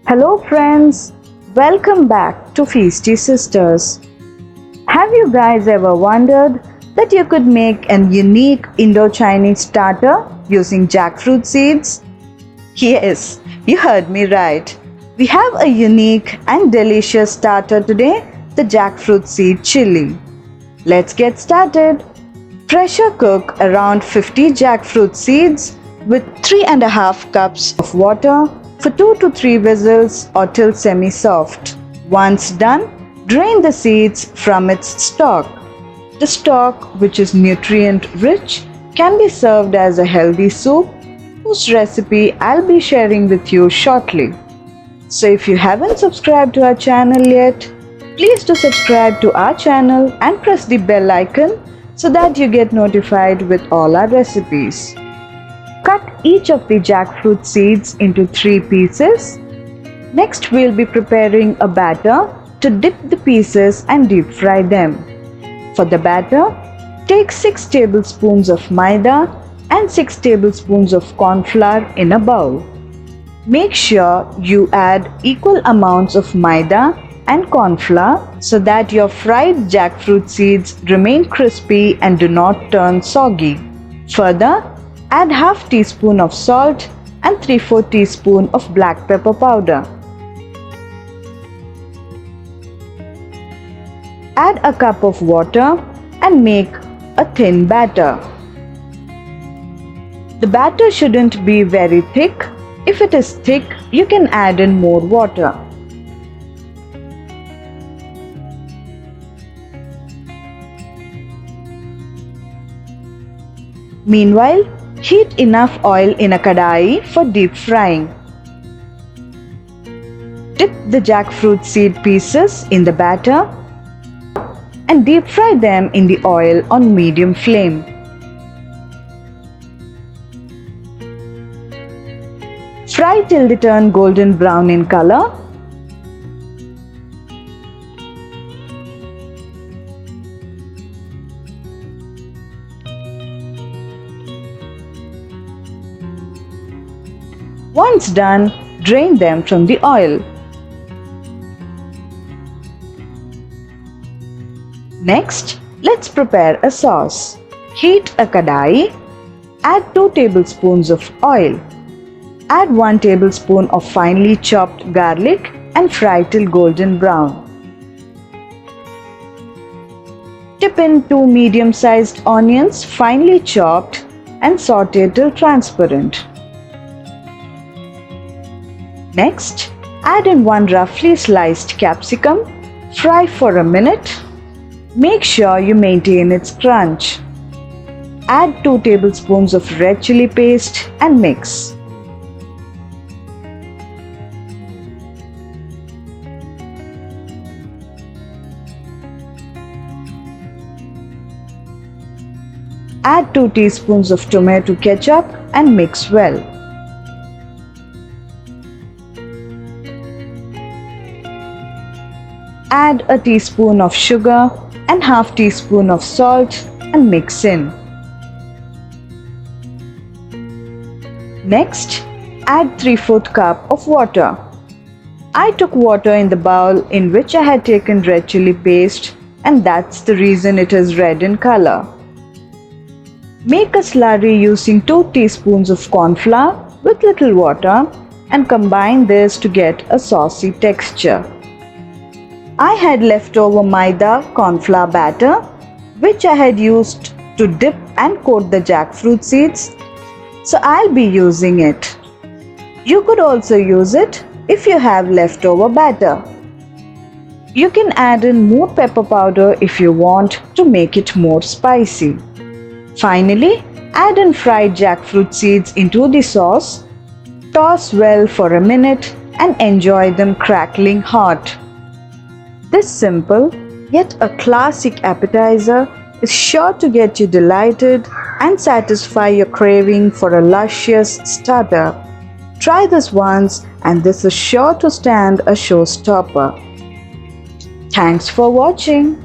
Hello friends, welcome back to Feasty Sisters. Have you guys ever wondered that you could make an unique Indo-Chinese starter using jackfruit seeds? Yes, you heard me right. We have a unique and delicious starter today, the jackfruit seed chili. Let's get started. Pressure cook around 50 jackfruit seeds with 3.5 cups of water for 2 to 3 whistles or till semi-soft. Once done, drain the seeds from its stalk. The stalk, which is nutrient-rich, can be served as a healthy soup, whose recipe I'll be sharing with you shortly. So if you haven't subscribed to our channel yet, please do subscribe to our channel and press the bell icon so that you get notified with all our recipes. Cut each of the jackfruit seeds into 3 pieces. Next, we'll be preparing a batter to dip the pieces and deep fry them. For the batter, take 6 tablespoons of maida and 6 tablespoons of cornflour in a bowl. Make sure you add equal amounts of maida and cornflour so that your fried jackfruit seeds remain crispy and do not turn soggy. Further, add half teaspoon of salt and 3/4 teaspoon of black pepper powder. Add a cup of water and make a thin batter. The batter shouldn't be very thick. If it is thick, you can add in more water. Meanwhile, heat enough oil in a kadai for deep frying. Dip the jackfruit seed pieces in the batter and deep fry them in the oil on medium flame. Fry till they turn golden brown in color. Once done, drain them from the oil. Next, let's prepare a sauce. Heat a kadai. Add 2 tablespoons of oil. Add 1 tablespoon of finely chopped garlic and fry till golden brown. Dip in 2 medium-sized onions finely chopped and saute till transparent. Next, add in 1 roughly sliced capsicum. Fry for a minute. Make sure you maintain its crunch. Add 2 tablespoons of red chili paste and mix. Add 2 teaspoons of tomato ketchup and mix well. Add a teaspoon of sugar and half teaspoon of salt and mix in. Next, add 3/4 cup of water. I took water in the bowl in which I had taken red chili paste, and that's the reason it is red in color. Make a slurry using 2 teaspoons of cornflour with little water and combine this to get a saucy texture. I had leftover maida cornflour batter, which I had used to dip and coat the jackfruit seeds, so I'll be using it. You could also use it if you have leftover batter. You can add in more pepper powder if you want to make it more spicy. Finally, add in fried jackfruit seeds into the sauce. Toss well for a minute and enjoy them crackling hot. This simple yet a classic appetizer is sure to get you delighted and satisfy your craving for a luscious starter. Try this once and this is sure to stand a showstopper. Thanks for watching.